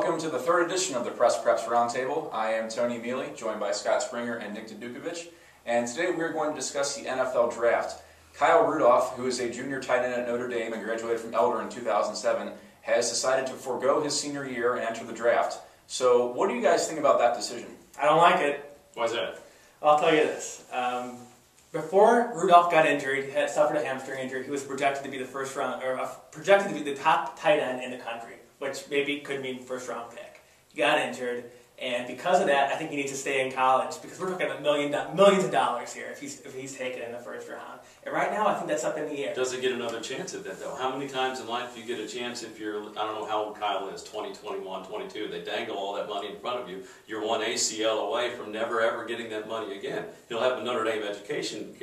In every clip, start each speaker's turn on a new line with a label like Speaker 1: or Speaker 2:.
Speaker 1: Welcome to the third edition of the Press Preps Roundtable. I am Tony Mealy, joined by Scott Springer and Nick Dudukovic, and today we're going to discuss the NFL Draft. Kyle Rudolph, who is a junior tight end at Notre Dame and graduated from Elder in 2007, has decided to forego his senior year and enter the draft. So what do you guys think about that decision?
Speaker 2: I don't like it.
Speaker 1: Why is that?
Speaker 2: I'll tell you this. Before Rudolph got injured, he had suffered a hamstring injury, he was projected to be the first round, or projected to be the top tight end in the country, which maybe could mean first round pick. He got injured, and because of that, I think he needs to stay in college, because we're talking about millions of dollars here if he's taken in the first round. And right now, I think that's up in the air.
Speaker 3: Does he get another chance at that, though? How many times in life do you get a chance if you're, I don't know how old Kyle is, 20, 21, 22, they dangle all that money in front of you. You're one ACL away from never ever getting that money again. He'll have a Notre Dame education,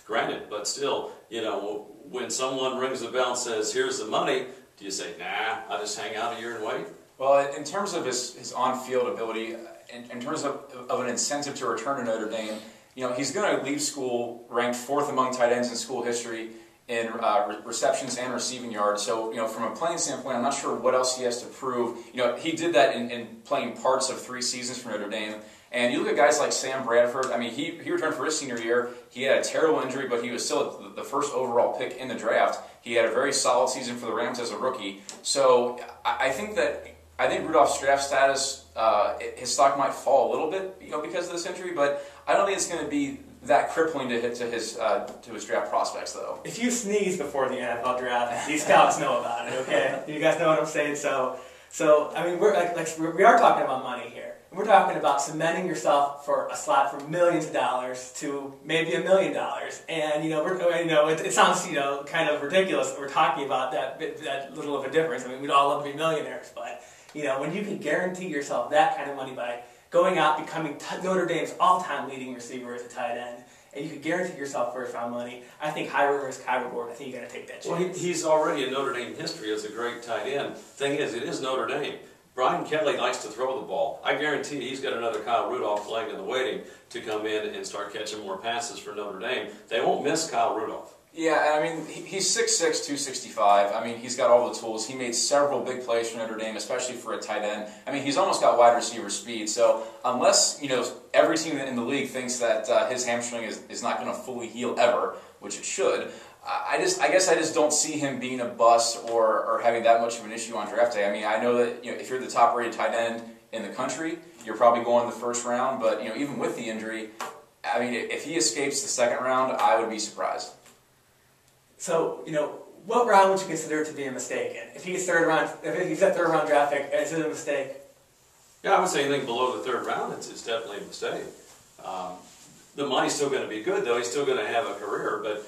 Speaker 3: granted, but still, you know, when someone rings the bell and says, here's the money, do you say, nah, I'll just hang out a year and wait?
Speaker 1: Well, in terms of his on-field ability, in terms of an incentive to return to Notre Dame, you know, he's going to leave school ranked 4th among tight ends in school history in receptions and receiving yards. So, you know, from a playing standpoint, I'm not sure what else he has to prove. You know, he did that in playing parts of 3 seasons for Notre Dame. And you look at guys like Sam Bradford. I mean, he returned for his senior year. He had a terrible injury, but he was still the first overall pick in the draft. He had a very solid season for the Rams as a rookie. So I think Rudolph's draft status, his stock might fall a little bit, you know, because of this injury. But I don't think it's going to be that crippling to his draft prospects, though.
Speaker 2: If you sneeze before the NFL draft, these scouts know about it. Okay, you guys know what I'm saying. So I mean, we are talking about money here. We're talking about cementing yourself for a slot for millions of dollars to maybe $1 million, and you know, it sounds, you know, kind of ridiculous that we're talking about that little of a difference. I mean, we'd all love to be millionaires, but you know, when you can guarantee yourself that kind of money by going out, becoming Notre Dame's all-time leading receiver as a tight end, and you can guarantee yourself first-round money, I think high risk, high reward. I think you got to take that chance.
Speaker 3: Well, he's already in Notre Dame history as a great tight end. Thing is, it is Notre Dame. Brian Kelly likes to throw the ball. I guarantee he's got another Kyle Rudolph leg in the waiting to come in and start catching more passes for Notre Dame. They won't miss Kyle Rudolph.
Speaker 1: Yeah, I mean, he's 6'6", 265. I mean, he's got all the tools. He made several big plays for Notre Dame, especially for a tight end. I mean, he's almost got wide receiver speed. So unless, you know, every team in the league thinks that his hamstring is not going to fully heal ever, which it should, I guess I just don't see him being a bust or having that much of an issue on draft day. I mean, I know that, you know, if you're the top-rated tight end in the country, you're probably going in the first round. But, you know, even with the injury, I mean, if he escapes the second round, I would be surprised.
Speaker 2: So, you know, what round would you consider it to be a mistake in? If he's third round draft pick, is it a mistake?
Speaker 3: Yeah, I would say anything below the 3rd round, it's definitely a mistake. The money's still going to be good, though. He's still going to have a career, but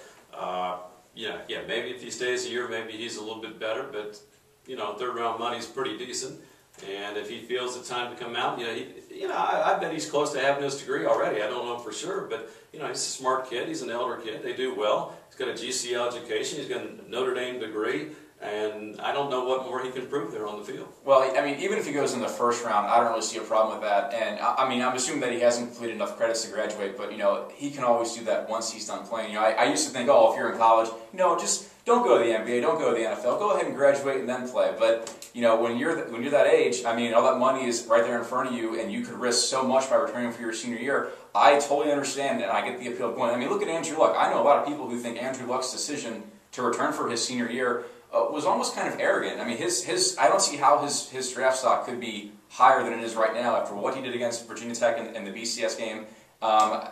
Speaker 3: yeah, maybe if he stays a year, maybe he's a little bit better. But you know, 3rd round money's pretty decent, and if he feels it's time to come out, I bet he's close to having his degree already. I don't know for sure, but you know, he's a smart kid. He's an Elder kid. They do well. He's got a GCL education. He's got a Notre Dame degree. And I don't know what more he can prove there on the field.
Speaker 1: Well, I mean, even if he goes in the first round, I don't really see a problem with that. And I mean, I'm assuming that he hasn't completed enough credits to graduate, but you know, he can always do that once he's done playing. You know, I used to think, oh, if you're in college, you know, just don't go to the NBA, don't go to the NFL, go ahead and graduate and then play. But you know, when you're that age, I mean, all that money is right there in front of you, and you could risk so much by returning for your senior year. I totally understand, and I get the appeal going. I mean, look at Andrew Luck. I know a lot of people who think Andrew Luck's decision to return for his senior year was almost kind of arrogant. I mean, I don't see how his draft stock could be higher than it is right now after what he did against Virginia Tech in the BCS game. I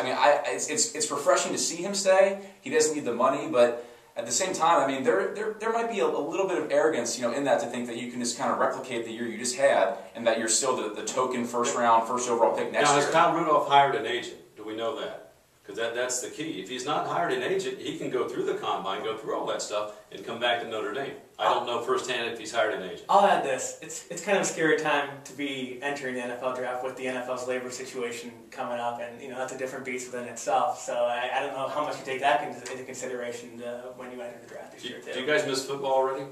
Speaker 1: mean, it's refreshing to see him stay. He doesn't need the money, but at the same time, I mean, there might be a little bit of arrogance, you know, in that, to think that you can just kind of replicate the year you just had, and that you're still the token first overall pick next year.
Speaker 3: Now, has Kyle Rudolph hired an agent? Do we know that? Because that's the key. If he's not hired an agent, he can go through the combine, go through all that stuff, and come back to Notre Dame. I don't know firsthand if he's hired an agent.
Speaker 2: I'll add this. It's kind of a scary time to be entering the NFL draft with the NFL's labor situation coming up, and you know, that's a different beast within itself. So I don't know how much you take that into consideration when you enter the draft this year, too.
Speaker 3: Do you guys miss football already?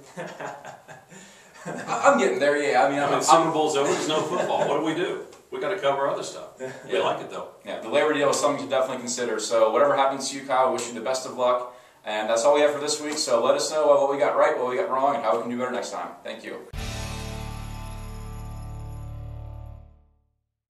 Speaker 1: I'm getting there, yeah. I mean,
Speaker 3: Super Bowl's over, there's no football. What do we do? We got to cover other stuff. We like it, though.
Speaker 1: Yeah, the labor deal is something to definitely consider. So whatever happens to you, Kyle, wish you the best of luck. And that's all we have for this week. So let us know what we got right, what we got wrong, and how we can do better next time. Thank you.